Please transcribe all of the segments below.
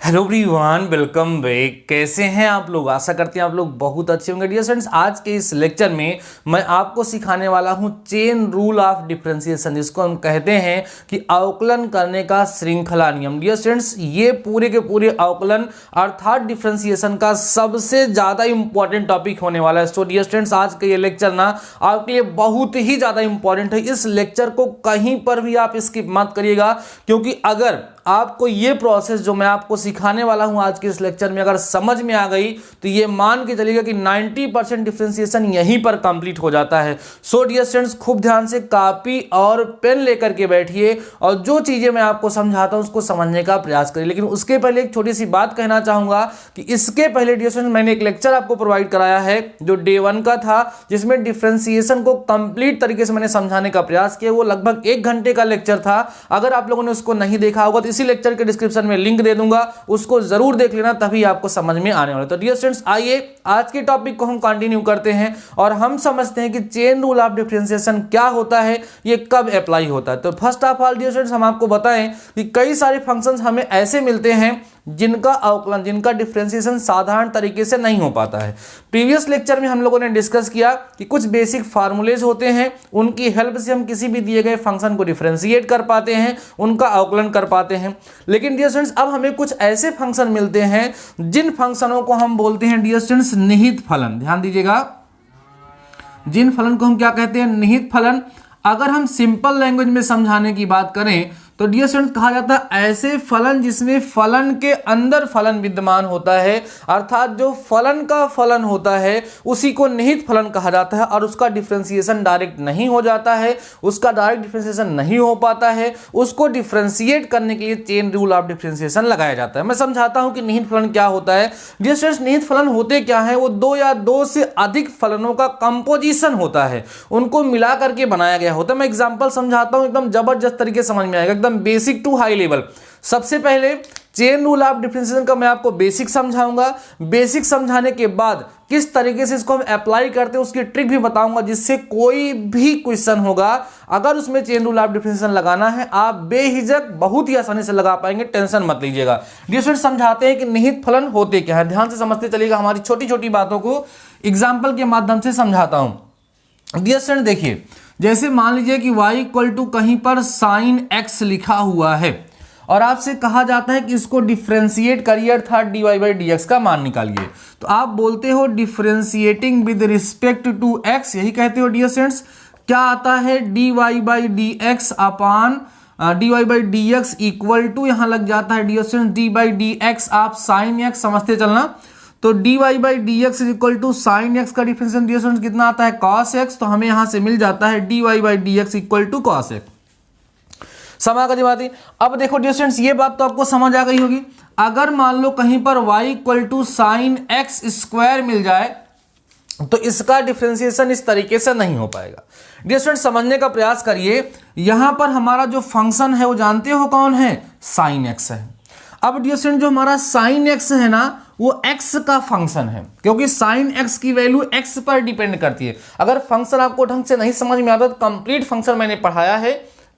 Hello everyone, welcome back. कैसे हैं आप लोग? आशा करते हैं आप लोग बहुत अच्छे होंगे। डियर स्टूडेंट्स, आज के इस लेक्चर में मैं आपको सिखाने वाला हूं चेन रूल ऑफ डिफरेंशिएशन, जिसको हम कहते हैं कि अवकलन करने का श्रृंखला नियम। डियर स्टूडेंट्स, ये पूरे के पूरे अवकलन अर्थात डिफरेंशिएशन का सबसे ज्यादा इंपॉर्टेंट टॉपिक होने वाला है। सो डियर स्टूडेंट्स, आज का ये लेक्चर ना आपके लिए बहुत ही ज्यादा इंपॉर्टेंट है। इस लेक्चर को कहीं पर भी आप स्किप मत करिएगा, क्योंकि अगर आपको ये प्रोसेस जो मैं आपको सिखाने वाला हूं आज के इस लेक्चर में अगर समझ में आ गई तो ये मान के चलिएगा कि 90% डिफरेंशिएशन यहीं पर कंप्लीट हो जाता है। सो डियर स्टूडेंट्स, खूब ध्यान से कॉपी और पेन लेकर के बैठिए और जो चीजें मैं आपको समझाता हूं उसको समझने का प्रयास करिए। लेकिन उसके पहले एक छोटी सी बात कहना चाहूंगा कि इसके पहले डियर स्टूडेंट्स मैंने एक लेक्चर आपको प्रोवाइड कराया है जो डे 1 का था, जिसमें डिफरेंशिएशन को कंप्लीट तरीके से मैंने समझाने का प्रयास किया। वो लगभग 1 घंटे का लेक्चर था। अगर आप लोगों ने उसको नहीं देखा होगा तो इसी लेक्चर के डिस्क्रिप्शन में लिंक दे दूंगा, उसको जरूर देख लेना, तभी आपको समझ में आने वाला। तो डियर स्टूडेंट्स, आइए आज के टॉपिक को हम कंटिन्यू करते हैं और हम समझते हैं कि चेन रूल ऑफ डिफरेंशिएशन क्या होता है, ये कब अप्लाई होता है। तो first of all dear students, हम आपको बताएं कि कई सारे फंक्शंस हमें ऐसे मिलते हैं जिनका अवकलन, जिनका डिफरेंशिएशन साधारण तरीके से नहीं हो पाता है। प्रीवियस लेक्चर में हम लोगों ने डिस्कस किया कि कुछ बेसिक फार्मूलेज होते हैं, उनकी हेल्प से हम किसी भी दिए गए फंक्शन को डिफरेंशिएट कर पाते हैं, उनका अवकलन कर पाते हैं। लेकिन डियर स्टूडेंट्स, अब हमें कुछ ऐसे फंक्शन मिलते हैं जिन फंक्शनों को हम बोलते हैं डियर स्टूडेंट्स निहित फलन। ध्यान दीजिएगा, जिन फलन को हम क्या कहते हैं? निहित फलन। अगर हम सिंपल लैंग्वेज में समझाने की बात करें तो डियर स्टूडेंट्स कहा जाता है ऐसे फलन जिसमें फलन के अंदर फलन विद्यमान होता है, अर्थात जो फलन का फलन होता है उसी को निहित फलन कहा जाता है और उसका डिफरेंशिएशन डायरेक्ट नहीं हो जाता है, उसका डायरेक्ट डिफरेंशिएशन नहीं हो पाता है। उसको डिफरेंशिएट करने के लिए चेन रूल ऑफ डिफरेंशिएशन लगाया जाता है। मैं समझाता हूं कि निहित फलन क्या होता है। डियर स्टूडेंट्स, निहित फलन होते क्या है? वो दो या दो से अधिक फलनों का कंपोजिशन होता है, उनको मिला करके बनाया गया होता है। मैं एग्जांपल समझाता हूं, एकदम जबरदस्त तरीके से समझ में आएगा, एकदम बेसिक टू हाई लेवल। सबसे पहले चेन रूल ऑफ डिफरेंशिएशन का मैं आपको बेसिक समझाऊंगा। बेसिक समझाने के बाद किस तरीके से इसको हम अप्लाई करते हैं उसकी ट्रिक भी बताऊंगा, जिससे कोई भी क्वेश्चन होगा अगर उसमें चेन रूल ऑफ डिफरेंशिएशन लगाना है आप बेहिचक बहुत ही आसानी से लगा पाएंगे, टेंशन मत लीजिएगा। डियर स्टूडेंट्स, समझाते हैं कि निहित फलन होते क्या है। ध्यान से समझते चलिएगा, हमारी छोटी छोटी बातों को एग्जाम्पल के माध्यम से समझाता हूं। डियर स्टूडेंट देखिए, जैसे मान लीजिए कि y इक्वल टू कहीं पर साइन x लिखा हुआ है और आपसे कहा जाता है कि इसको डिफरेंशिएट करिए, अर्थात dy बाई dx का मान निकालिए। तो आप बोलते हो differentiating with respect to x, यही कहते हो डियर स्टूडेंट्स। क्या आता है? dy by dx upon dy by dx equal to, यहां लग जाता है dear students d by dx आप साइन x, समझते चलना। तो dy by dx is equal to sine x का डिफरेंशिएशन डियर स्टूडेंट्स कितना आता है? cos x। तो हमें यहां से मिल जाता है dy by dx equal to cos x। समा का बात है। अब देखो डियर स्टूडेंट्स, ये बात तो आपको समझ आ गई होगी। अगर मान लो कहीं पर y equal to sine x square मिल जाए तो इसका डिफरेंशिएशन इस तरीके से नहीं हो पाएगा। डियर स्टूडेंट्स, समझने का प्रयास करिए। यहां पर हमारा जो फंक्शन है वो जानते हो कौन है? साइन x है। अब डियर स्टूडेंट, जो हमारा साइन x है ना, वो x का फंक्शन है, क्योंकि साइन x की वैल्यू x पर डिपेंड करती है। अगर फंक्शन आपको ढंग से नहीं समझ में आता तो कंप्लीट फंक्शन मैंने पढ़ाया है,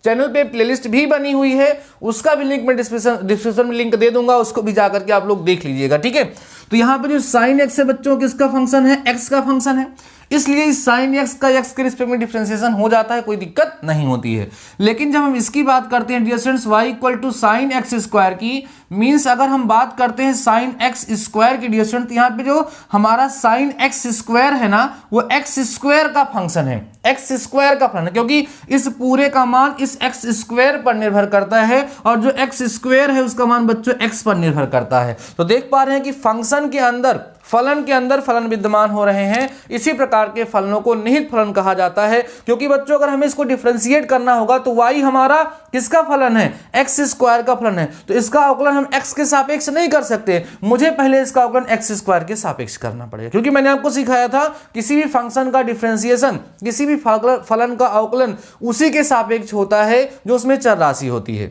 चैनल पे प्लेलिस्ट भी बनी हुई है, उसका भी लिंक मैं डिस्क्रिप्शन में लिंक दे दूंगा, उसको भी जाकर के आप लोग देख लीजिएगा, ठीक है। तो यहाँ पे जो साइन x है बच्चों, किसका फंक्शन है? x का फंक्शन है, इसलिए इस साइन x का x के रिस्पेक्ट में डिफरेंशिएशन हो जाता है, कोई दिक्कत नहीं होती है। लेकिन जब हम इसकी बात करते हैं dear students y equal to sine x square की, मींस अगर हम बात करते हैं साइन x स्क्वायर की डियर स्टूडेंट, यहाँ पे जो हमारा साइन x स्क्वायर है ना, वो x स्क्वायर का फंक्शन है, x स्क्वायर का फंक्शन है, क्योंकि इस पूरे का मान इस x स्क्वायर पर निर्भर करता है और जो x स्क्वायर है उसका मान बच्चों x पर निर्भर करता है। तो देख पा रहे हैं कि फंक्शन के अंदर, फलन के अंदर फलन विद्यमान हो रहे हैं। इसी प्रकार के फलनों को निहित फलन कहा जाता है, क्योंकि बच्चों अगर हमें इसको डिफरेंशिएट करना होगा तो y हमारा किसका फलन है? x स्क्वायर का फलन है। तो इसका अवकलन हम x के सापेक्ष नहीं कर सकते, मुझे पहले इसका अवकलन x स्क्वायर के सापेक्ष करना पड़ेगा, क्योंकि मैंने आपको सिखाया था किसी भी फंक्शन का डिफरेंशिएशन, किसी भी फलन का अवकलन उसी के सापेक्ष होता है जो उसमें चर राशि होती है।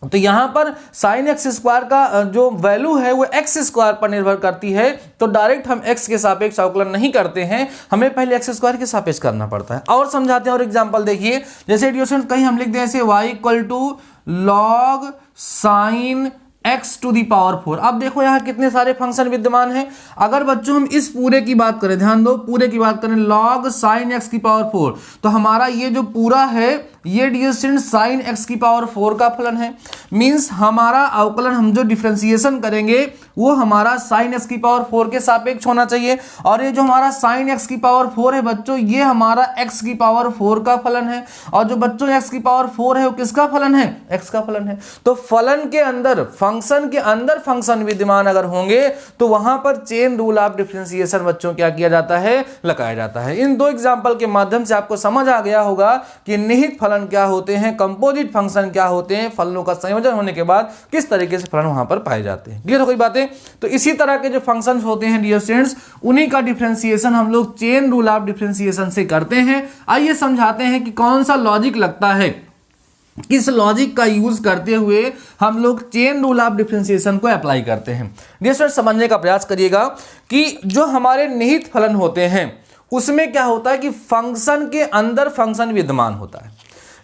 तो यहां पर साइन x स्क्वायर का जो वैल्यू है वो x स्क्वायर पर निर्भर करती है, तो डायरेक्ट हम x के सापेक्ष अवकलन नहीं करते हैं, हमें पहले x स्क्वायर के सापेक्ष करना पड़ता है। और समझाते हैं, और एग्जांपल देखिए, जैसे कहीं हम लिख दें ऐसे y equal to log sine x to the power 4। अब देखो यहाँ कितने सारे फंक्शन विद्यमान हैं। अगर बच्चों हम इस पूरे की बात करें, ध्यान दो, पूरे की बात करें log sin x की पावर 4, तो हमारा ये जो पूरा है ये डियर स्टूडेंट sin x की पावर 4 का फलन है। मींस हमारा अवकलन हम जो डिफरेंशिएशन करेंगे वो हमारा sin x की पावर 4 के सापेक्ष होना चाहिए। और ये जो हमारा sin x की पावर 4 है बच्चों, ये हमारा x की पावर 4 का फलन है। और जो बच्चों x की पावर 4 है वो किसका फलन है? x का फलन है। तो फलन के अंदर, फंक्शन के अंदर फंक्शन विद्यमान अगर होंगे तो वहां पर चेन रूल ऑफ डिफरेंशिएशन बच्चों क्या किया जाता है? लगाया जाता है। इन दो एग्जांपल के माध्यम से आपको समझ आ गया होगा कि निहित फलन क्या होते हैं, कंपोजिट फंक्शन क्या होते हैं, फलनों का संयोजन होने के बाद किस तरीके से फलन वहां पर पाए जाते हैं। क्लियर हो गई बातें? तो इसी तरह के जो फंक्शंस होते हैं डियर स्टूडेंट्स, उन्हीं का डिफरेंशिएशन हम लोग चेन रूल ऑफ डिफरेंशिएशन से करते हैं। आइए समझाते हैं कि कौन सा लॉजिक लगता है, किस लॉजिक का यूज करते हुए हम लोग चेन रूल ऑफ डिफरेंशिएशन को अप्लाई करते हैं। डियर स्टूडेंट्स समझने का प्रयास करिएगा कि जो हमारे निहित फलन होते हैं उसमें क्या होता है कि फंक्शन के अंदर फंक्शन विद्यमान होता है।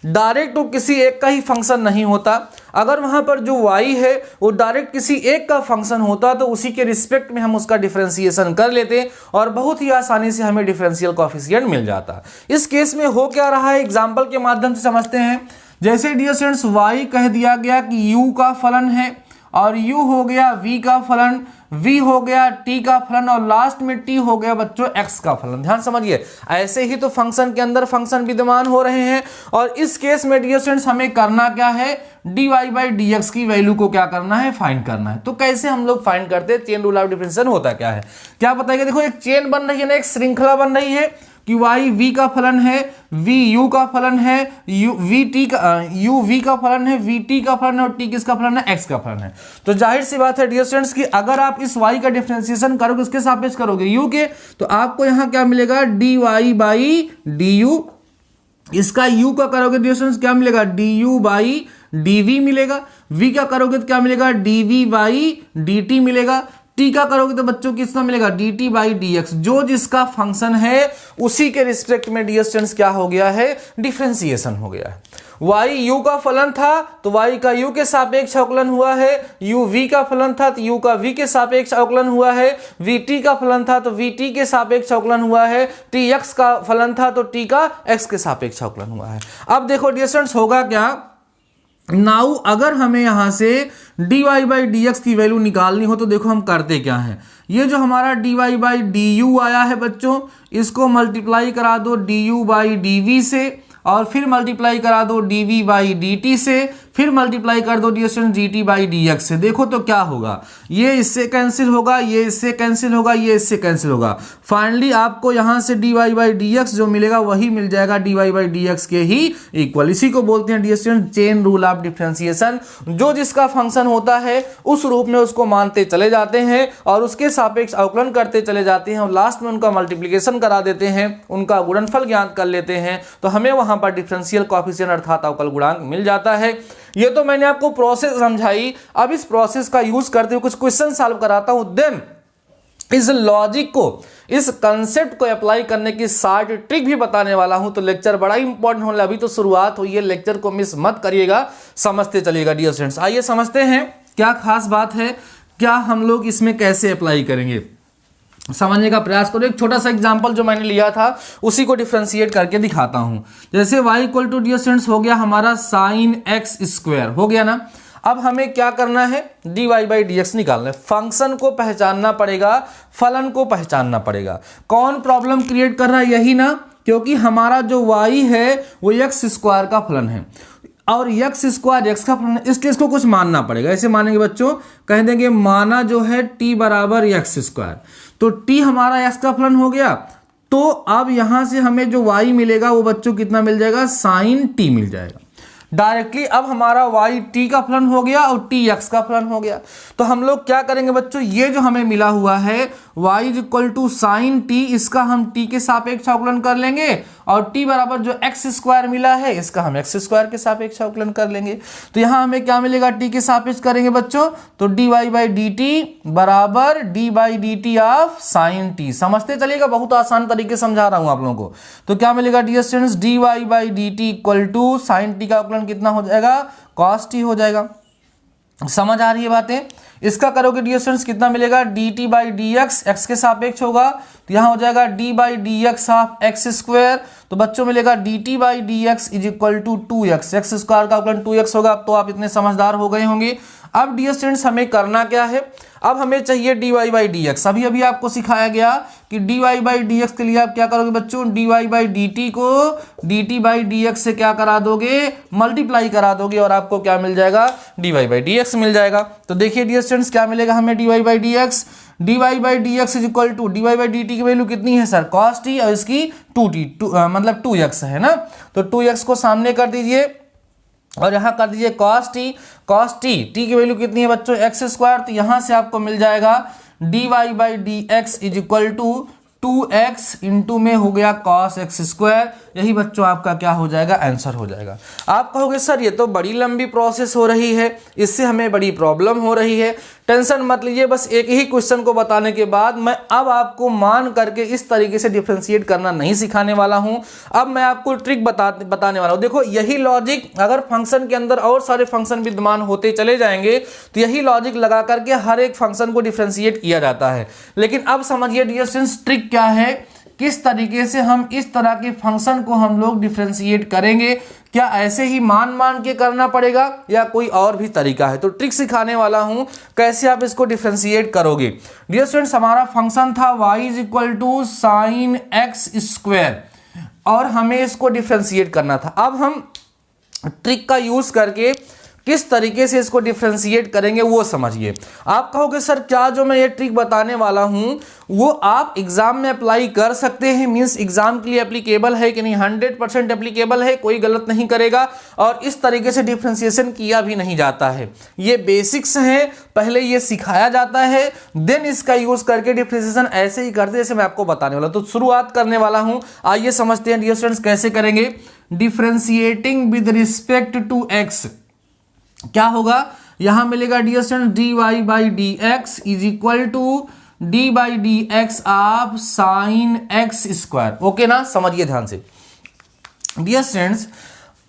डायरेक्ट तो किसी एक का ही फंक्शन नहीं होता। अगर वहां पर जो y है वो डायरेक्ट किसी एक का फंक्शन होता तो उसी के रिस्पेक्ट में हम उसका डिफरेंशिएशन कर लेते और बहुत ही आसानी से हमें डिफरेंशियल कोएफिशिएंट मिल जाता। इस केस में हो क्या रहा है, एग्जाम्पल के माध्यम से समझते हैं। जैसे डियर स्टूडेंट्स y कह दिया गया कि u का फलन है और u हो गया v का फलन, v हो गया t का फलन और लास्ट में t हो गया बच्चों x का फलन। ध्यान समझिए, ऐसे ही तो फंक्शन के अंदर फंक्शन विद्यमान हो रहे हैं। और इस केस में डियर स्टूडेंट्स हमें करना क्या है? dy बाई dx की वैल्यू को क्या करना है? फाइंड करना है। तो कैसे हम लोग फाइंड करते हैं? चेन रूल ऑफ डिफरेंशिएशन होता क्या है, क्या बताइए? देखो एक चेन बन रही है ना, एक श्रृंखला बन रही है कि y v का फलन है, v u का फलन है, u v का फलन है, v t का फलन है और t किसका फलन है? x का फलन है। तो जाहिर सी बात है डियर स्टूडेंट्स कि अगर आप इस y का डिफरेंशिएशन करोगे, उसके सापेक्ष करोगे u के, तो आपको यहां क्या मिलेगा? dy by du। इसका u का करोगे डियर स्टूडेंट्स क्या मिलेगा? du बाई dv मिलेगा। v का करोगे तो क्या मिलेगा? dv बाई dt मिलेगा। t का करोगे तो बच्चों कितना मिलेगा? dt by dx। जो जिसका फंक्शन है उसी के रिस्पेक्ट में डियर स्टूडेंट्स क्या हो गया है? डिफरेंशिएशन हो गया है। y u का फलन था तो y का u के सापेक्ष अवकलन हुआ है, u v का फलन था तो u का v के सापेक्ष अवकलन हुआ है, v t का फलन था तो v t के सापेक्ष अवकलन हुआ है, t x का फलन था तो t का x के सापेक्ष अवकलन हुआ है। अब देखो डियर स्टूडेंट्स होगा क्या, नाउ अगर हमें यहां से dy बाई dx की वैल्यू निकालनी हो तो देखो हम करते क्या हैं। ये जो हमारा dy बाई du आया है बच्चों, इसको मल्टीप्लाई करा दो du बाई dv से और फिर मल्टीप्लाई करा दो dv बाई dt से, फिर मल्टीप्लाई कर दो dear student dt by dx से। देखो तो क्या होगा, ये इससे कैंसिल होगा, ये इससे कैंसिल होगा, ये इससे कैंसिल होगा। फाइनली आपको यहां से dy बाई dx जो मिलेगा वही मिल जाएगा dy बाई dx के ही इक्वल। इसी को बोलते हैं dear student chain rule of differentiation. जो जिसका फंक्शन होता है उस रूप में उसको मानते चले जाते हैं और उसके सापेक्ष अवकलन करते चले जाते हैं और लास्ट में उनका मल्टीप्लिकेशन करा देते हैं, उनका गुणनफल ज्ञात कर लेते हैं, तो हमें वहां पर डिफरेंशियल कोएफिशिएंट अर्थात अवकल गुणांक मिल जाता है। ये तो मैंने आपको प्रोसेस समझाई। अब इस प्रोसेस का यूज करते हुए कुछ क्वेश्चन सॉल्व कराता हूं, देन इस लॉजिक को, इस कंसेप्ट को अप्लाई करने की शॉर्ट ट्रिक भी बताने वाला हूं। तो लेक्चर बड़ा इंपॉर्टेंट होने, अभी तो शुरुआत हुई है, लेक्चर को मिस मत करिएगा, समझते चलिएगा डियर स्टूडेंट्स। आइए समझते हैं क्या खास बात है, क्या हम लोग इसमें कैसे अप्लाई करेंगे, समझने का प्रयास करो। एक छोटा सा एग्जांपल जो मैंने लिया था उसी को डिफरेंशिएट करके दिखाता हूं। जैसे y equal to dear students हो गया हमारा साइन एक्स स्क्वायर, हो गया ना। अब हमें क्या करना है? dy बाई dx निकालना है। फंक्शन को पहचानना पड़ेगा, फलन को पहचानना पड़ेगा। कौन प्रॉब्लम क्रिएट कर रहा है? यही ना, क्योंकि हमारा जो y है वो एक्स स्क्वायर का फलन है और एक्स स्क्वायर एक्स का फलन, इसलिए इसको कुछ मानना पड़ेगा। ऐसे मानेंगे बच्चों, कह देंगे माना जो है t बराबर एक्स स्क्वायर, तो t हमारा x का फलन हो गया। तो अब यहां से हमें जो y मिलेगा वो बच्चों कितना मिल जाएगा? साइन t मिल जाएगा डायरेक्टली। अब हमारा y t का फलन हो गया और t x का फलन हो गया। तो हम लोग क्या करेंगे बच्चों, ये जो हमें मिला हुआ है y equal to sine t, इसका हम t के सापेक्ष अवकलन कर लेंगे और t बराबर जो एक्स स्क्वायर मिला है इसका हम एक्स स्क्वायर के सापेक्ष अवकलन कर लेंगे। तो यहां हमें क्या मिलेगा? t के सापेक्ष करेंगे बच्चों तो dy बाई dt बराबर d by dt of sine t। समझते चलिएगा, बहुत आसान तरीके समझा रहा हूं आप लोगों को। तो क्या मिलेगा dear students? dy by dt equal to sine t का अवकलन कितना हो जाएगा? cos t हो जाएगा। समझ आ रही है बातें? इसका करोगे डियर स्टूडेंट्स कितना मिलेगा, dt by d x, x के सापेक्ष होगा तो यहाँ हो जाएगा d by d x of x square. तो बच्चों मिलेगा dt by d x is equal to 2x, x square का अवकलन 2x होगा। अब तो आप इतने समझदार हो गए होंगे। अब डियर स्टूडेंट्स हमें करना क्या है, अब हमें चाहिए dy बाई डी एक्स। अभी अभी आपको सिखाया गया कि dy बाई डी एक्स के लिए आप क्या करोगे बच्चों, dy बाई dt को dt बाई डी एक्स से क्या करा दोगे, मल्टीप्लाई करा दोगे और आपको क्या मिल जाएगा, dy बाई डी एक्स मिल जाएगा। तो देखिए डियर स्टूडेंट्स क्या मिलेगा हमें dy by d x, dy by d x is equal to dy by d t की वैल्यू कितनी है सर, cos t और इसकी 2t मतलब 2x है ना, तो 2x को सामने कर दीजिए और यहाँ कर दीजिए cos t की वैल्यू कितनी है बच्चों, एक्स स्क्वायर। तो यहाँ से आपको मिल जाएगा dy by d x is equal to 2x into में हो गया cos x स्क्वायर। यही बच्चों आपका क्या हो जाएगा, आंसर हो जाएगा। आप कहोगे सर ये तो बड़ी लंबी प्रोसेस हो रही है, इससे हमें बड़ी प्रॉब्लम हो रही है। टेंशन मत लीजिए, बस एक ही क्वेश्चन को बताने के बाद मैं अब आपको मान करके इस तरीके से डिफरेंशिएट करना नहीं सिखाने वाला हूं। अब मैं आपको ट्रिक बताने वाला हूं। देखो यही लॉजिक अगर फंक्शन के अंदर और सारे फंक्शन विद्यमान होते चले जाएंगे तो यही लॉजिक लगा करके हर एक फंक्शन को डिफरेंशिएट किया जाता है। लेकिन अब समझिए डियर स्टूडेंट्स ट्रिक क्या है, किस तरीके से हम इस तरह के फंक्शन को हम लोग डिफरेंशिएट करेंगे। क्या ऐसे ही मान के करना पड़ेगा या कोई और भी तरीका है, तो ट्रिक सिखाने वाला हूं कैसे आप इसको डिफरेंशिएट करोगे। डियर स्टूडेंट्स हमारा फंक्शन था y is equal to sine x square और हमें इसको डिफरेंशिएट करना था। अब हम ट्रिक का यूज करके किस तरीके से इसको डिफरेंशिएट करेंगे वो समझिए। आप कहोगे सर क्या जो मैं ये ट्रिक बताने वाला हूं वो आप एग्जाम में अप्लाई कर सकते हैं, मींस एग्जाम के लिए एप्लीकेबल है कि नहीं, 100% एप्लीकेबल है, कोई गलत नहीं करेगा और इस तरीके से डिफरेंशिएशन किया भी नहीं जाता है। ये बेसिक्स हैं, पहले ये सिखाया जाता है, देन इसका यूज करके डिफरेंशिएशन ऐसे ही करते जैसे मैं आपको बताने वाला। तो शुरुआत करने वाला हूं, आइए समझते हैं डियर स्टूडेंट्स कैसे करेंगे। Differentiating with respect to x क्या होगा, यहां मिलेगा dear student dy by d x is equal to d by d x of sine x square. Okay ना, समझिए ध्यान से डियर स्टूडेंट्स,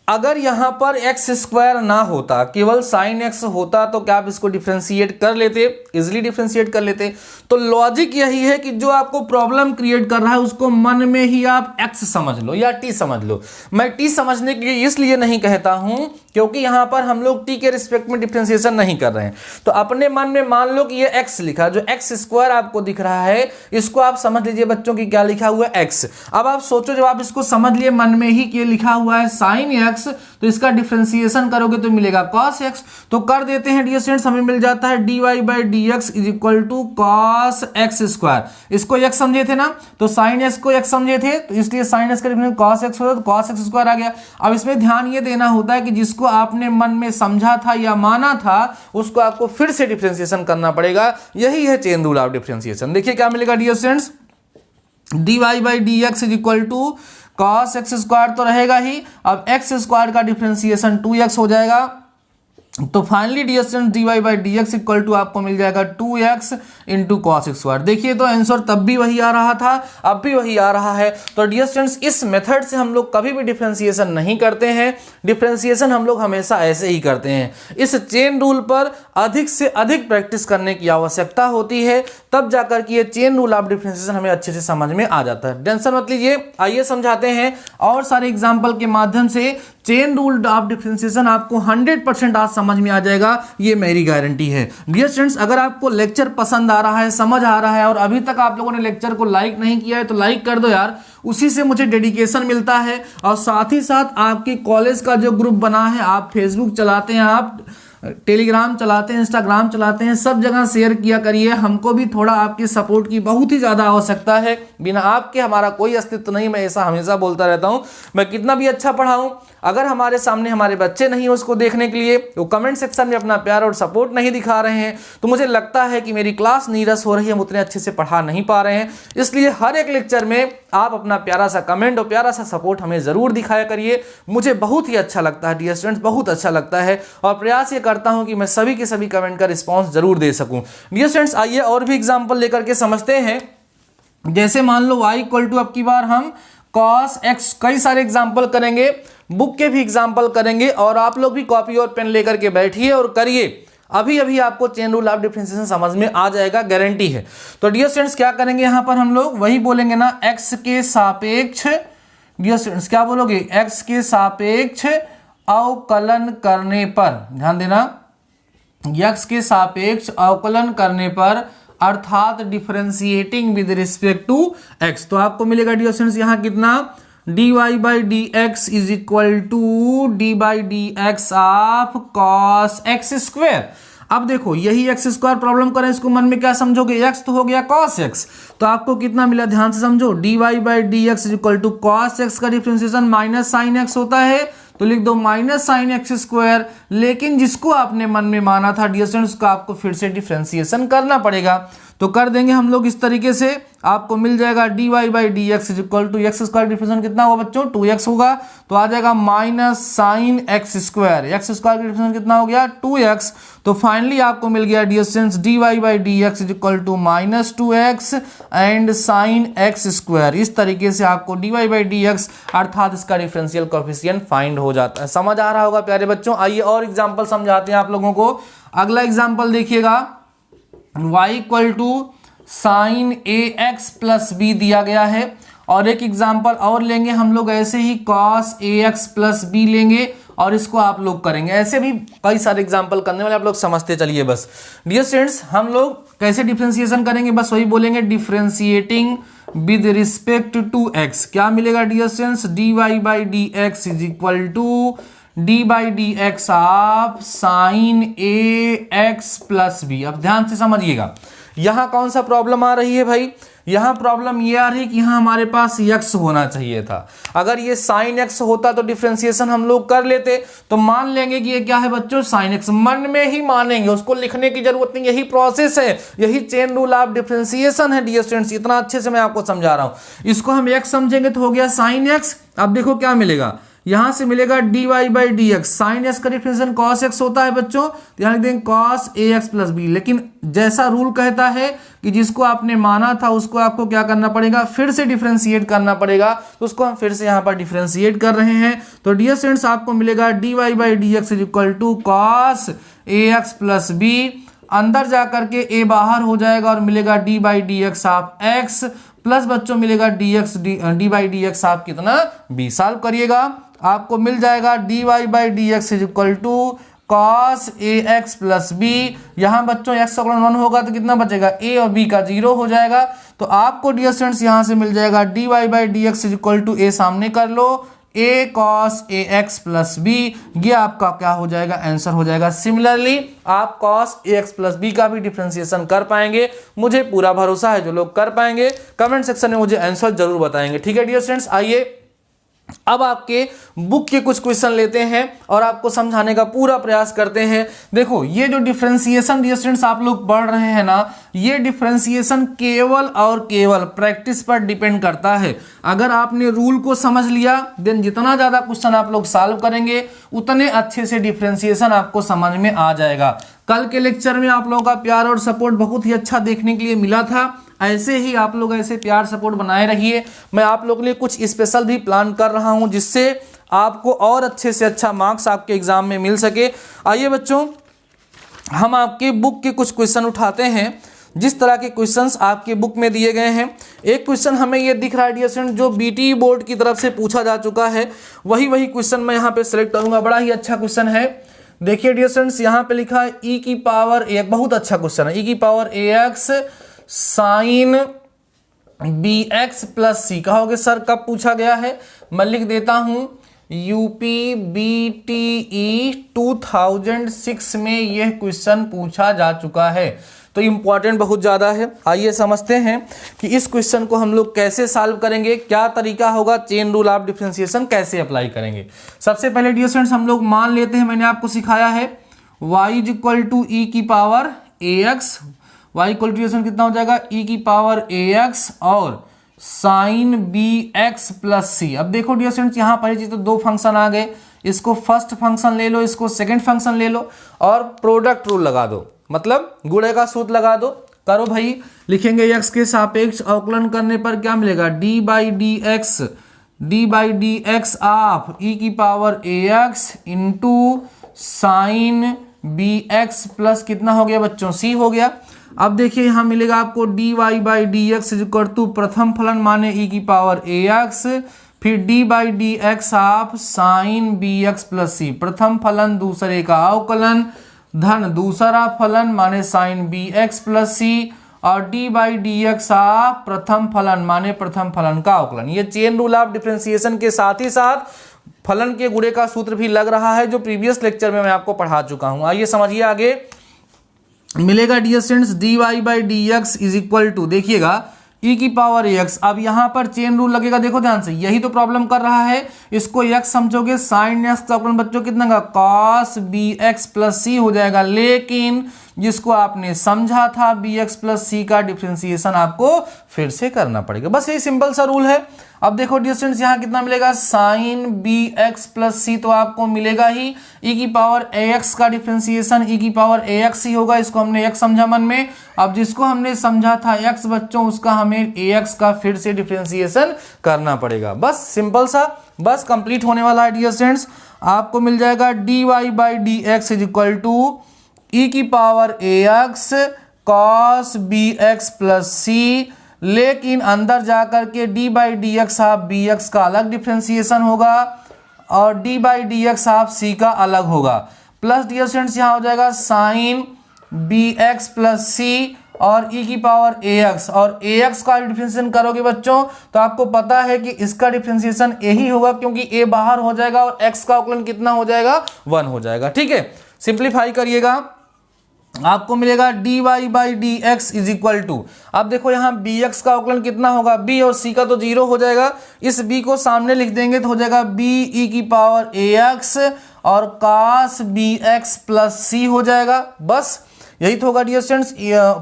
अगर यहां पर एक्स स्क्वायर ना होता, केवल साइन एक्स होता तो क्या आप इसको डिफरेंशिएट कर लेते, इजिली डिफरेंशिएट कर लेते। तो लॉजिक यही है कि जो आपको प्रॉब्लम क्रिएट कर रहा है उसको मन में ही आप एक्स समझ लो या टी समझ लो। मैं टी समझने के लिए इसलिए नहीं कहता हूं क्योंकि यहां पर हम लोग टी के रिस्पेक्ट में डिफरेंशिएशन नहीं कर रहे हैं। तो अपने मन में मान लो कि ये एक्स लिखा, जो एक्स स्क्वायर आपको दिख रहा है इसको आप समझ लीजिए बच्चों की क्या लिखा हुआ है, एक्स। अब आप सोचो जब आप इसको समझ लिए मन में ही कि लिखा हुआ है साइन एक्स, तो इसका डिफरेंशिएशन करोगे तो मिलेगा cos x। तो कर देते हैं डियर स्टूडेंट्स, हमें मिल जाता है dy by d x is equal to cos x square. इसको x समझे थे ना, तो sin x को x समझे थे तो इसलिए sin x का डिफरेंशिएशन cos x होता है, तो cos x स्क्वायर आ गया। अब इसमें ध्यान ये देना होता है कि जिसको आपने मन में समझा था या माना था उसको आपको फिर से डिफरेंशिएशन करना पड़ेगा। यही है चेन रूल ऑफ डिफरेंशिएशन। देखिए क्या मिलेगा dear students, dy by d x is equal to cos x square तो रहेगा ही, अब x स्क्वायर का डिफरेंशिएशन 2x हो जाएगा। तो finally dear student dy by d x equal to आपको मिल जाएगा 2x into cos x square. देखिए तो आंसर तब भी वही आ रहा था, अब भी वही आ रहा है। तो डियर स्टूडेंट्स इस मेथड से हम लोग कभी भी डिफरेंशिएशन नहीं करते हैं, डिफरेंशिएशन हम लोग हमेशा ऐसे ही करते हैं। इस चेन रूल पर अधिक से अधिक प्रैक्टिस करने की आवश्यकता होती है, तब जाकर कि ये चेन रूल ऑफ डिफरेंशिएशन हमें अच्छे से समझ में आ जाता है। टेंशन मत लीजिए, आइए समझाते हैं और सारे एग्जाम्पल के माध्यम से चेन रूल ऑफ डिफरेंशिएशन आपको 100% आज समझ में आ जाएगा, ये मेरी गारंटी है। डियर स्टूडेंट्स अगर आपको लेक्चर पसंद आ रहा है, समझ आ रहा है और अभी तक आप लोगों ने लेक्चर को लाइक नहीं किया है तो लाइक कर दो यार, उसी से मुझे डेडिकेशन मिलता है। और साथ ही साथ आपके कॉलेज का जो ग्रुप बना है, आप फेसबुक चलाते हैं, आप टेलीग्राम चलाते हैं, इंस्टाग्राम चलाते हैं, सब जगह शेयर किया करिए। हमको भी थोड़ा आपकी सपोर्ट की बहुत ही ज़्यादा आवश्यकता है, बिना आपके हमारा कोई अस्तित्व नहीं। मैं ऐसा हमेशा बोलता रहता हूँ, मैं कितना भी अच्छा पढ़ाऊँ अगर हमारे सामने हमारे बच्चे नहीं हो उसको देखने के लिए, वो कमेंट सेक्शन में अपना प्यार और सपोर्ट नहीं दिखा रहे हैं, तो मुझे लगता है कि मेरी क्लास नीरस हो रही है, हम उतने अच्छे से पढ़ा नहीं पा रहे हैं। इसलिए हर एक लेक्चर में आप अपना प्यारा सा कमेंट और प्यारा सा सपोर्ट हमें ज़रूर दिखाया करिए। मुझे बहुत ही अच्छा लगता है डियर स्टूडेंट्स, बहुत अच्छा लगता है और प्रयास ये करता हूँ कि मैं सभी के सभी कमेंट का रिस्पॉन्स जरूर दे सकूँ। डियर स्टूडेंट्स आइए और भी एग्जाम्पल लेकर के समझते हैं। जैसे मान लो y इक्वल टू, अब की बार हम cos x, कई सारे एग्जाम्पल करेंगे, बुक के भी एग्जाम्पल करेंगे और आप लोग भी कॉपी और पेन लेकर के बैठिए और करिए। अभी अभी आपको चेन रूल ऑफ डिफरेंशिएशन समझ में आ जाएगा, गारंटी है। तो डियर स्टूडेंट्स क्या करेंगे यहाँ पर हम लोग वही बोलेंगे ना, x के सापेक्ष, डियर स्टूडेंट्स क्या बोलोगे, x के सापेक्ष अवकलन करने पर, ध्यान देना, x के सापेक्ष अवकलन करने पर अर्थात differentiating with respect to x, तो आपको मिलेगा डियर स्टूडेंट्स यहाँ कितना, dy by d x is equal to d by d x of cos x square. अब देखो यही एक्स स्क्वायर प्रॉब्लम करें, इसको मन में क्या समझोगे, एक्स तो हो गया कॉस एक्स, तो आपको कितना मिला ध्यान से समझो, dy by d x is equal to cos x का डिफरेंशिएशन माइनस साइन एक्स होता है, तो लिख दो माइनस साइन एक्स स्क्वायर। लेकिन जिसको आपने मन में माना था डियर स्टूडेंट्स, उसका आपको फिर से डिफरेंशिएशन करना पड़ेगा, तो कर देंगे हम लोग इस तरीके से, आपको मिल जाएगा dy by d x is equal to x square differentiation कितना होगा बच्चों, 2x होगा, तो आ जाएगा minus sine x square, x square का डिफरेंशिएशन कितना हो गया 2x, तो फाइनली आपको मिल गया dear students dy by d x is equal to minus 2x and sine x square. इस तरीके से आपको dy बाई डी एक्स अर्थात इसका डिफरेंशियल कोएफिशिएंट फाइंड हो जाता है। समझ आ रहा होगा प्यारे बच्चों। आइए और एग्जाम्पल समझाते हैं आप लोगों को। अगला एग्जाम्पल देखिएगा, y equal to sine a x plus b दिया गया है, और एक एग्जाम्पल और लेंगे हम लोग ऐसे ही cos A x plus B लेंगे और इसको आप लोग करेंगे। ऐसे भी कई सारे एग्जाम्पल करने वाले, आप लोग समझते चलिए बस। डियर स्टूडेंट्स हम लोग कैसे डिफरेंशिएशन करेंगे, बस वही बोलेंगे, differentiating with respect to x. क्या मिलेगा dear students, d y by d x is equal to d by d x of sine a x plus b. अब ध्यान से समझिएगा, यहां कौन सा प्रॉब्लम आ रही है भाई, यहां प्रॉब्लम ये आ रही है कि यहां हमारे पास x होना चाहिए था। अगर ये साइन x होता तो डिफरेंशिएशन हम लोग कर लेते, तो मान लेंगे कि ये क्या है बच्चों, साइन x, मन में ही मानेंगे, उसको लिखने की जरूरत नहीं, यही प्रोसेस है, यही चेन रूल ऑफ डिफरेंशिएशन है डियर स्टूडेंट्स। इतना अच्छे से मैं आपको समझा रहा हूं। इसको हम x समझेंगे तो हो गया साइन x। अब देखो क्या मिलेगा, यहां से मिलेगा dy by d x, sign x का डिफरेंशिएशन cos x होता है बच्चों, ध्यान दें cos ax प्लस बी। लेकिन जैसा रूल कहता है कि जिसको आपने माना था उसको आपको क्या करना पड़ेगा, फिर से डिफरेंशिएट करना पड़ेगा, तो उसको हम फिर से यहां पर डिफरेंशिएट कर रहे हैं। तो डियर स्टूडेंट्स आपको मिलेगा dy by d x is equal to cos ax plus b, अंदर जाकर के a बाहर हो जाएगा और मिलेगा d by d x of x plus बच्चों मिलेगा d by d x of कितना b। सॉल्व करिएगा, आपको मिल जाएगा dy by d x is equal to cos ax plus b. यहाँ बच्चों x का 1 होगा तो कितना बचेगा, a और b का 0 हो जाएगा। तो आपको डियर स्टूडेंट्स यहाँ से मिल जाएगा dy by d x is equal to a, सामने कर लो, a cos ax plus b. ये आपका क्या हो जाएगा, आंसर हो जाएगा। सिमिलरली आप cos ax प्लस बी का भी डिफरेंशिएशन कर पाएंगे, मुझे पूरा भरोसा है। जो लोग कर पाएंगे कमेंट सेक्शन में मुझे आंसर जरूर बताएंगे, ठीक है डियर स्टूडेंट्स। आइए अब आपके बुक के कुछ क्वेश्चन लेते हैं और आपको समझाने का पूरा प्रयास करते हैं। देखो ये जो डिफरेंशिएशन डियर स्टूडेंट्स आप लोग पढ़ रहे हैं ना, ये डिफरेंशिएशन केवल और केवल प्रैक्टिस पर डिपेंड करता है। अगर आपने रूल को समझ लिया देन जितना ज्यादा क्वेश्चन आप लोग सॉल्व करेंगे उतने अच्छे से डिफरेंशिएशन आपको समझ में आ जाएगा। कल के लेक्चर में आप लोगों का प्यार और सपोर्ट बहुत ही अच्छा देखने के लिए मिला था। ऐसे ही आप लोग ऐसे प्यार सपोर्ट बनाए रहिए। मैं आप लोगों के लिए कुछ स्पेशल भी प्लान कर रहा हूं जिससे आपको और अच्छे से अच्छा मार्क्स आपके एग्जाम में मिल सके। आइए बच्चों हम आपके बुक के कुछ क्वेश्चन उठाते हैं। जिस तरह के क्वेश्चंस आपके बुक में दिए गए हैं, एक क्वेश्चन हमें ये दिख रहा है डियर स्टूडेंट जो बीटी बोर्ड की तरफ से पूछा जा चुका है, वही क्वेश्चन मैं यहाँ पे सिलेक्ट करूंगा। बड़ा ही अच्छा क्वेश्चन है। देखिए डियर स्टूडेंट्स यहाँ पे लिखा है e की पावर एक, बहुत अच्छा क्वेश्चन है, e की power ax sine b x plus c. कहोगे सर कब पूछा गया है, मैं लिख देता हूं यूपी बीटीई 2006 में यह क्वेश्चन पूछा जा चुका है, तो इंपॉर्टेंट बहुत ज़्यादा है। आइए समझते हैं कि इस क्वेश्चन को हम लोग कैसे सॉल्व करेंगे, क्या तरीका होगा, चेन रूल ऑफ डिफरेंशिएशन कैसे अप्लाई करेंगे। सबसे पहले डियर स्टूडेंट्स हम लोग मान लेते हैं, मैंने आपको सिखाया है y is equal to e की power ax, y equal to कितना हो जाएगा e की पावर ax और sine b x plus c. अब देखो डियर स्टूडेंट्स यहाँ पर तो दो फंक्शन आ गए, इसको फर्स्ट फंक्शन ले लो, इसको सेकंड फंक्शन ले लो और प्रोडक्ट रूल लगा दो, मतलब गुणे का सूत्र लगा दो। करो भाई, लिखेंगे x के सापेक्ष अवकलन करने पर क्या मिलेगा, d by d x of e की power ax into sine b x plus कितना हो गया बच्चों, सी हो गया। अब देखिए यहाँ मिलेगा आपको d y by d x equal to प्रथम फलन माने ई की पावर ए एक्स, फिर d by d x of sine b x plus c, प्रथम फलन दूसरे का अवकलन धन दूसरा फलन माने sine b x plus c, और d by d x of प्रथम फलन माने प्रथम फलन का अवकलन। ये चेन रूल ऑफ डिफरेंशिएशन के साथ ही साथ फलन के गुणे का सूत्र भी लग रहा है, जो प्रीवियस लेक्चर में मैं आपको पढ़ा चुका हूं। आइए समझिए आगे। मिलेगा dear students d y by d x is equal to, देखिएगा ई की पावर एक्स। अब यहां पर चेन रूल लगेगा, देखो ध्यान से, यही तो प्रॉब्लम कर रहा है। इसको एक्स समझोगे, साइन एक्स का अवकलन बच्चों कितना का cos b x plus c हो जाएगा, लेकिन जिसको आपने समझा था बी एक्स प्लस सी का डिफरेंशिएशन आपको फिर से करना पड़ेगा। बस यही सिंपल सा रूल है। अब देखो डियर स्टूडेंट्स यहाँ कितना मिलेगा, साइन बी एक्स प्लस सी तो आपको मिलेगा ही, ई की पावर ए एक्स का डिफरेंशिएशन ई की पावर ए एक्स ही होगा, इसको हमने एक्स समझा मन में। अब जिसको हमने समझा था एक्स बच्चों, उसका हमें ए एक्स का फिर से डिफरेंशिएशन करना पड़ेगा। बस सिंपल सा, बस कंप्लीट होने वाला है डियर स्टूडेंट्स। आपको मिल जाएगा d y by d x is equal to e की power a x cos b x plus c, लेकिन अंदर जाकर के d by d x of b x का अलग डिफरेंशिएशन होगा और d by d x of c का अलग होगा, प्लस डियर स्टूडेंट्स यहाँ हो जाएगा sine b x plus c और ई की पावर ए एक्स, और ए एक्स का डिफरेंशिएशन करोगे बच्चों तो आपको पता है कि इसका डिफरेंशिएशन ए ही होगा, क्योंकि ए बाहर हो जाएगा और एक्स का अवकलन कितना हो जाएगा, 1 हो जाएगा। ठीक है, सिंप्लीफाई करिएगा, आपको मिलेगा d y by d x is equal to, अब देखो यहाँ बी एक्स का अवकलन कितना होगा, बी और सी का तो 0 हो जाएगा, इस बी को सामने लिख देंगे तो हो जाएगा बी ई की पावर ए एक्स और cos B x plus c हो जाएगा। बस यही तो होगा डियर स्टूडेंट्स।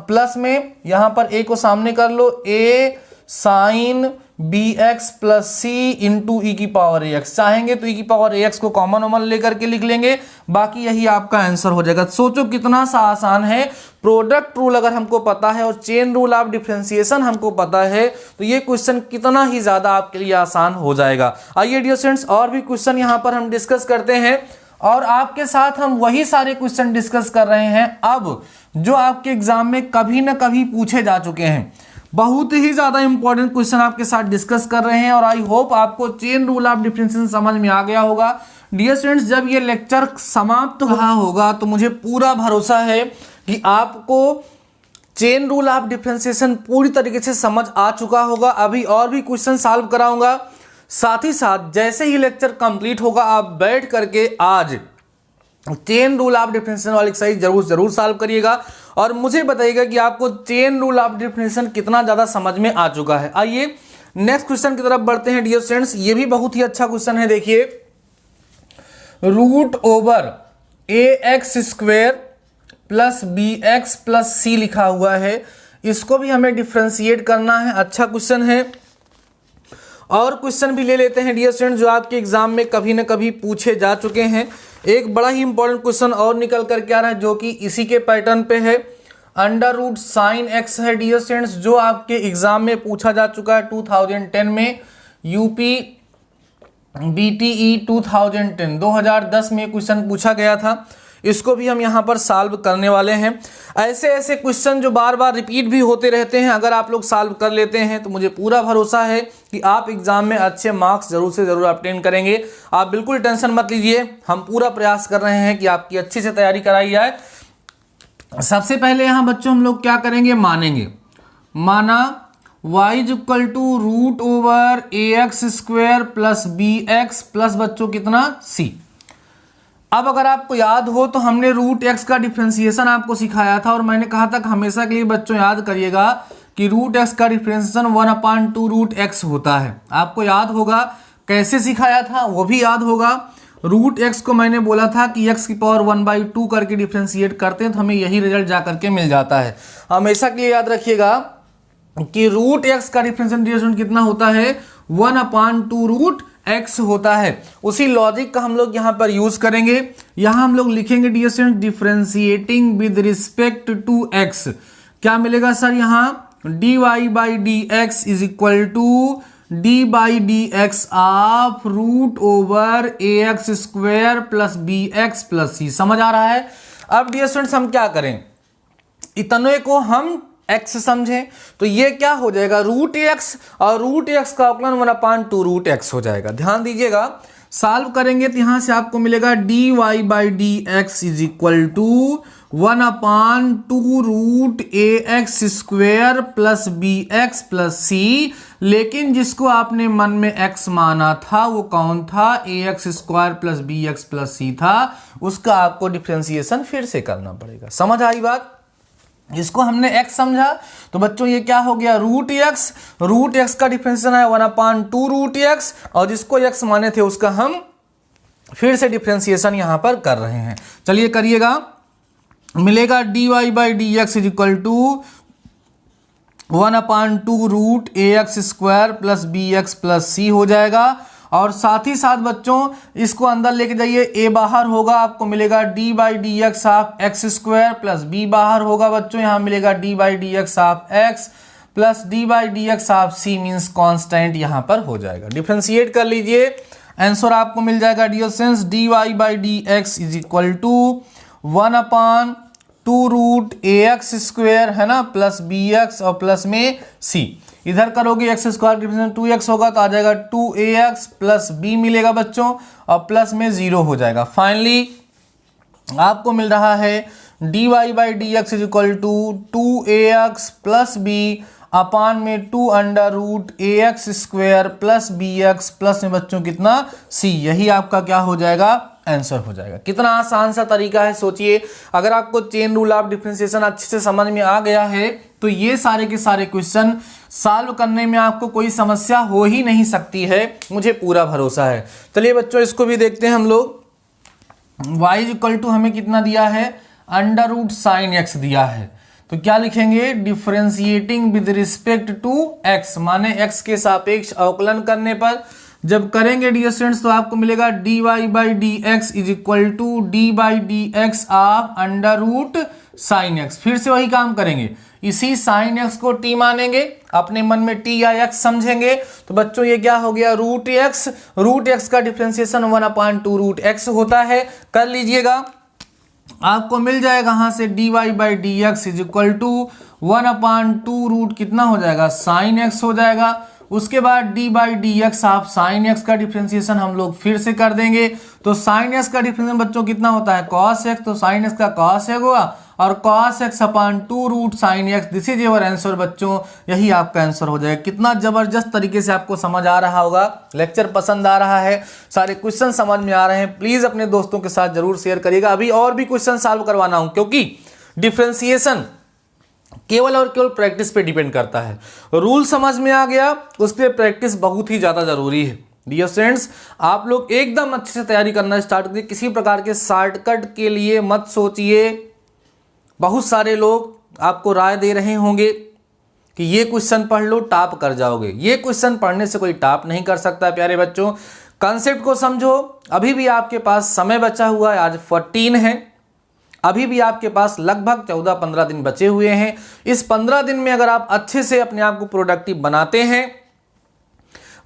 प्लस में यहाँ पर ए को सामने कर लो, ए साइन बी एक्स प्लस सी इंटू ई की पावर ए एक्स, चाहेंगे तो ई की पावर ए एक्स को कॉमन लेकर के लिख लेंगे, बाकी यही आपका आंसर हो जाएगा। सोचो कितना सा आसान है। प्रोडक्ट रूल अगर हमको पता है और चेन रूल ऑफ डिफरेंशिएशन हमको पता है तो ये क्वेश्चन कितना ही ज्यादा आपके लिए आसान हो जाएगा। आइए डियर स्टूडेंट्स और भी क्वेश्चन यहाँ पर हम डिस्कस करते हैं, और आपके साथ हम वही सारे क्वेश्चन डिस्कस कर रहे हैं अब जो आपके एग्जाम में कभी ना कभी पूछे जा चुके हैं। बहुत ही ज्यादा इंपॉर्टेंट क्वेश्चन आपके साथ डिस्कस कर रहे हैं, और आई होप आपको चेन रूल ऑफ डिफरेंशिएशन समझ में आ गया होगा। डियर स्टूडेंट्स, जब ये लेक्चर समाप्त हुआ होगा तो मुझे पूरा भरोसा है कि आपको चेन रूल ऑफ डिफरेंशिएशन पूरी तरीके से समझ आ चुका होगा। अभी और भी क्वेश्चन सॉल्व कराऊंगा, साथ ही साथ जैसे ही लेक्चर कंप्लीट होगा आप बैठ करके आज चेन रूल ऑफ डिफरेंशिएशन वाली एक्सरसाइज जरूर सॉल्व करिएगा, और मुझे बताइएगा कि आपको चेन रूल ऑफ डिफरेंशिएशन कितना ज्यादा समझ में आ चुका है। आइए नेक्स्ट क्वेश्चन की तरफ बढ़ते हैं डियर स्टूडेंट्स। ये भी बहुत ही अच्छा क्वेश्चन है। देखिए, root over a x square plus b x plus c लिखा हुआ है, इसको भी हमें डिफरेंशिएट करना है। अच्छा क्वेश्चन है। और क्वेश्चन भी ले लेते हैं डियर स्टूडेंट जो आपके एग्जाम में कभी ना कभी पूछे जा चुके हैं। एक बड़ा ही इंपॉर्टेंट क्वेश्चन और निकल करके आ रहा है जो कि इसी के पैटर्न पे है। अंडर रूट साइन एक्स है डियर स्टूडेंट्स, जो आपके एग्जाम में पूछा जा चुका है 2010 में, यूपी बीटीई 2010 में क्वेश्चन पूछा गया था। इसको भी हम यहाँ पर सॉल्व करने वाले हैं। ऐसे ऐसे क्वेश्चन जो बार बार रिपीट भी होते रहते हैं, अगर आप लोग सॉल्व कर लेते हैं तो मुझे पूरा भरोसा है कि आप एग्जाम में अच्छे मार्क्स जरूर से जरूर ऑब्टेन करेंगे। आप बिल्कुल टेंशन मत लीजिए, हम पूरा प्रयास कर रहे हैं कि आपकी अच्छी से तैयारी कराई जाए। सबसे पहले यहाँ बच्चों हम लोग क्या करेंगे, मानेंगे। माना y is equal to root over a x square plus b x plus बच्चों कितना c। अब अगर आपको याद हो तो हमने रूट एक्स का डिफरेंशिएशन आपको सिखाया था, और मैंने कहा था कि हमेशा के लिए बच्चों याद करिएगा कि रूट एक्स का डिफरेंशिएशन 1/2 रूट एक्स होता है। आपको याद होगा कैसे सिखाया था, वो भी याद होगा। रूट एक्स को मैंने बोला था कि एक्स की पावर 1/2 करके डिफरेंशिएट करते हैं तो हमें यही रिजल्ट जा करके मिल जाता है। हमेशा के लिए याद रखिएगा कि रूट एक्स का डिफरेंशिएशन कितना होता है, 1/2 रूट एक्स होता है। उसी लॉजिक का हम लोग यहाँ पर यूज करेंगे। यहाँ हम लोग लिखेंगे dear student differentiating with respect to x. क्या मिलेगा सर, यहाँ d y by d x is equal to d by d x of root over a x square plus b x plus c. समझ आ रहा है। अब dear students हम क्या करें, इतने को हम x समझें तो ये क्या हो जाएगा रूट एक्स, और रूट एक्स का अवकलन 1/2 रूट एक्स हो जाएगा। ध्यान दीजिएगा, सॉल्व करेंगे तो यहां से आपको मिलेगा dy by d x is equal to 1/2 root a x square plus b x plus c. लेकिन जिसको आपने मन में x माना था वो कौन था, a x square plus b x plus c था, उसका आपको डिफ्रेंसिएशन फिर से करना पड़ेगा। समझ आई बात? जिसको हमने x समझा तो बच्चों ये क्या हो गया रूट एक्स का डिफरेंशिएशन है 1/2 रूट एक्स, और जिसको x माने थे उसका हम फिर से डिफरेंशिएशन यहां पर कर रहे हैं। चलिए करिएगा, मिलेगा dy by d x is equal to 1/2 root a x square plus b x plus c हो जाएगा। और साथ ही साथ बच्चों इसको अंदर लेके जाइए, a बाहर होगा, आपको मिलेगा d by d x of x square plus b बाहर होगा बच्चों, यहाँ मिलेगा d by d x of x plus d by d x of c means constant यहाँ पर हो जाएगा। डिफ्रेंशिएट कर लीजिए, आंसर आपको मिल जाएगा dear students dy by d x is equal to 1/2 root a x square है ना प्लस बी एक्स और प्लस में c। इधर करोगे एक्स स्क्वायर डिफरेंशिएशन 2x होगा तो आ जाएगा 2ax प्लस b मिलेगा बच्चों, और प्लस में 0 हो जाएगा। फाइनली आपको मिल रहा है dy by d x is equal to 2ax प्लस b अपान में 2 under root a x square plus b x plus में बच्चों कितना c। यही आपका क्या हो जाएगा आंसर हो जाएगा। कितना आसान सा तरीका है सोचिए। अगर आपको चेन रूल ऑफ डिफरेंशिएशन अच्छे से समझ में आ गया है तो ये सारे के सारे क्वेश्चन सॉल्व करने में आपको कोई समस्या हो ही नहीं सकती है, मुझे पूरा भरोसा है। चलिए बच्चों इसको भी देखते हैं हम लोग। y इक्वल टू हमें कितना दिया है अंडर रूट साइन एक्स दिया है, तो क्या लिखेंगे differentiating with respect to x, माने x के सापेक्ष अवकलन करने पर जब करेंगे डियर स्टूडेंट्स तो आपको मिलेगा dy by d x is equal to d by d x of under root sine x. फिर से वही काम करेंगे, इसी साइन एक्स को t मानेंगे, अपने मन में t या x समझेंगे, तो बच्चों ये क्या हो गया रूट एक्स का डिफरेंशिएशन 1/2 रूट एक्स होता है। कर लीजिएगा, आपको मिल जाएगा यहाँ से dy by d x is equal to 1/2 root कितना हो जाएगा साइन एक्स हो जाएगा। उसके बाद d by d x of sine x का डिफरेंशिएशन हम लोग फिर से कर देंगे, तो साइन एक्स का डिफरेंशिएशन बच्चों कितना होता है कॉस एक्स, तो साइन एक्स का कॉस एक्स हुआ और cos x upon 2 root sine x. This is your answer बच्चों, यही आपका आंसर हो जाएगा। कितना जबरदस्त तरीके से आपको समझ आ रहा होगा, लेक्चर पसंद आ रहा है, सारे क्वेश्चन समझ में आ रहे हैं, प्लीज अपने दोस्तों के साथ जरूर शेयर करिएगा। अभी और भी क्वेश्चन सॉल्व करवाना हूं क्योंकि डिफरेंशिएशन केवल और केवल प्रैक्टिस पे डिपेंड करता है। रूल समझ में आ गया, उस पर प्रैक्टिस बहुत ही ज्यादा जरूरी है। डियर स्टूडेंट्स आप लोग एकदम अच्छे से तैयारी करना स्टार्ट करिए, किसी प्रकार के शॉर्टकट के लिए मत सोचिए। बहुत सारे लोग आपको राय दे रहे होंगे कि ये क्वेश्चन पढ़ लो टॉप कर जाओगे, ये क्वेश्चन पढ़ने से कोई टॉप नहीं कर सकता। प्यारे बच्चों कॉन्सेप्ट को समझो, अभी भी आपके पास समय बचा हुआ है, आज 14 है, अभी भी आपके पास लगभग 14-15 दिन बचे हुए हैं। इस 15 दिन में अगर आप अच्छे से अपने आप को प्रोडक्टिव बनाते हैं,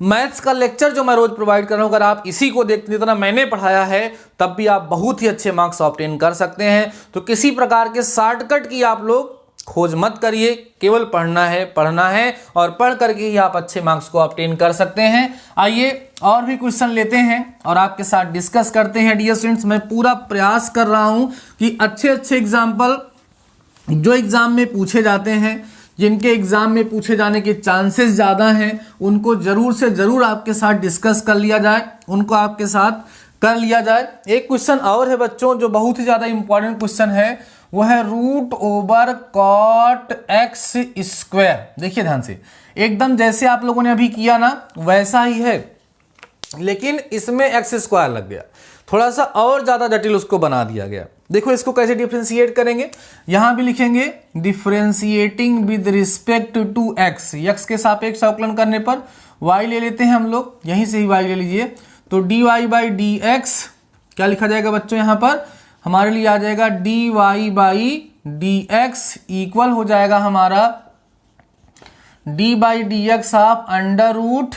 मैथ्स का लेक्चर जो मैं रोज प्रोवाइड कर रहा हूं अगर आप इसी को देखते जितना मैंने पढ़ाया है तब भी आप बहुत ही अच्छे मार्क्स ऑब्टेन कर सकते हैं। तो किसी प्रकार के शॉर्टकट की आप लोग खोज मत करिए, केवल पढ़ना है और पढ़ करके ही आप अच्छे मार्क्स को ऑब्टेन कर सकते हैं। आइए और भी क्वेश्चन लेते हैं और आपके साथ डिस्कस करते हैं। डियर स्टूडेंट्स मैं पूरा प्रयास कर रहा हूं कि अच्छे एग्जाम्पल जो एग्जाम में पूछे जाते हैं, जिनके एग्जाम में पूछे जाने के चांसेस ज़्यादा हैं, उनको जरूर से जरूर आपके साथ डिस्कस कर लिया जाए, उनको आपके साथ कर लिया जाए। एक क्वेश्चन और है बच्चों जो बहुत ही ज़्यादा इंपॉर्टेंट क्वेश्चन है, वो है root over cot x square. देखिए ध्यान से, एकदम जैसे आप लोगों ने अभी किया ना वैसा ही है, लेकिन इसमें एक्स स्क्वायर लग गया, थोड़ा सा और ज़्यादा जटिल उसको बना दिया गया। देखो इसको कैसे डिफरेंशिएट करेंगे, यहां भी लिखेंगे differentiating with respect to x, x के सापेक्ष अवकलन करने पर y ले लेते हैं हम लोग, यहीं से ही y ले लीजिए, तो dy बाई डी एक्स क्या लिखा जाएगा बच्चों, यहां पर हमारे लिए आ जाएगा dy by d x equal हो जाएगा हमारा d by d x of under root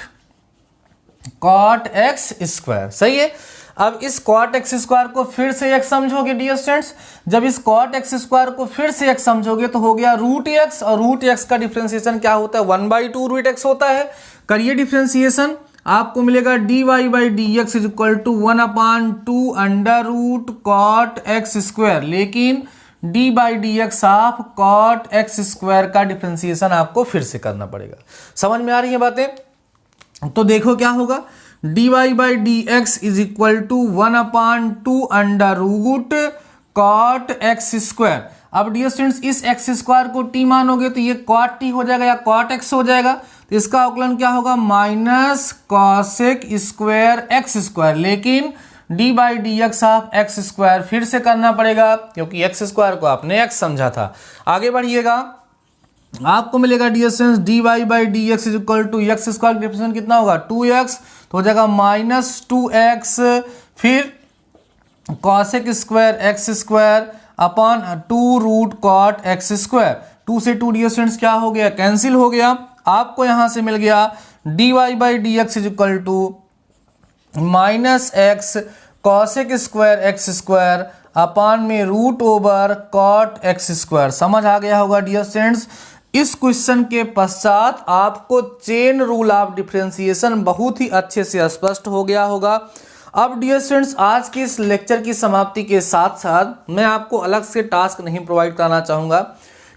cot x square. सही है। अब इस cot x स्क्वायर को फिर से x समझोगे डियर स्टूडेंट्स। जब इस cot x स्क्वायर को फिर से x समझोगे तो हो गया रूट x, और रूट x का डिफरेंशिएशन क्या होता है 1/2 रूट x होता है। करिए डिफरेंशिएशन, आपको मिलेगा dy by d x is equal to 1/2 under root cot x square, लेकिन d by d x of cot x square का डिफरेंशिएशन आपको फिर से करना पड़ेगा। समझ में आ रही है बातें? तो देखो क्या होगा, dy by d x is equal to 1/2 under root cot x square. अब डियर स्टूडेंट्स इस एक्स स्क्वायर को टी मानोगे तो ये कॉट टी हो जाएगा या कॉट एक्स हो जाएगा, तो इसका अवकलन क्या होगा minus cosec square x square, लेकिन d by d x of x square फिर से करना पड़ेगा क्योंकि एक्स स्क्वायर को आपने एक्स समझा था। आगे बढ़िएगा, आपको मिलेगा dear students d y by d x is equal to x square का डिफरेंशिएशन कितना होगा 2x, तो हो जाएगा माइनस 2x, फिर cosec square x square upon 2 root cot x square. 2 से 2 डियर स्टूडेंट्स क्या हो गया, कैंसिल हो गया। आपको यहां से मिल गया d y by d x is equal to minus x cosec square x square upon में root over cot x square. समझ आ गया होगा डियर स्टूडेंट्स। इस क्वेश्चन के पश्चात आपको चेन रूल ऑफ डिफरेंशिएशन बहुत ही अच्छे से स्पष्ट हो गया होगा। अब डियर स्टूडेंट्स आज के इस लेक्चर की समाप्ति के साथ साथ मैं आपको अलग से टास्क नहीं प्रोवाइड कराना चाहूँगा,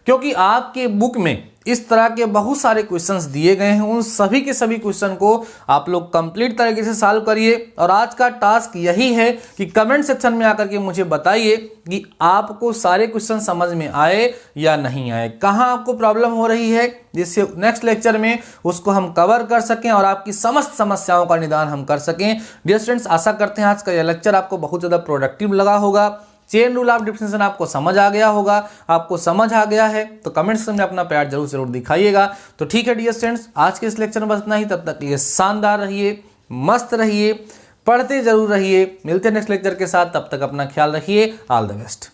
क्योंकि आपके बुक में इस तरह के बहुत सारे क्वेश्चंस दिए गए हैं। उन सभी के सभी क्वेश्चन को आप लोग कंप्लीट तरीके से सॉल्व करिए, और आज का टास्क यही है कि कमेंट सेक्शन में आकर के मुझे बताइए कि आपको सारे क्वेश्चन समझ में आए या नहीं आए, कहाँ आपको प्रॉब्लम हो रही है, जिससे नेक्स्ट लेक्चर में उसको हम कवर कर सकें और आपकी समस्त समस्याओं का निदान हम कर सकें। डियर स्टूडेंट्स आशा करते हैं आज का यह लेक्चर आपको बहुत ज़्यादा प्रोडक्टिव लगा होगा। चेन रूल ऑफ डिफरेंशिएशन आपको समझ आ गया होगा। आपको समझ आ गया है तो कमेंट सेक्शन में अपना प्यार जरूर दिखाइएगा। तो ठीक है डियर स्टूडेंट्स, आज के इस लेक्चर में बस इतना ही। तब तक ये शानदार रहिए, मस्त रहिए, पढ़ते जरूर रहिए। मिलते हैं नेक्स्ट लेक्चर के साथ, तब तक अपना ख्याल रखिए। All the best.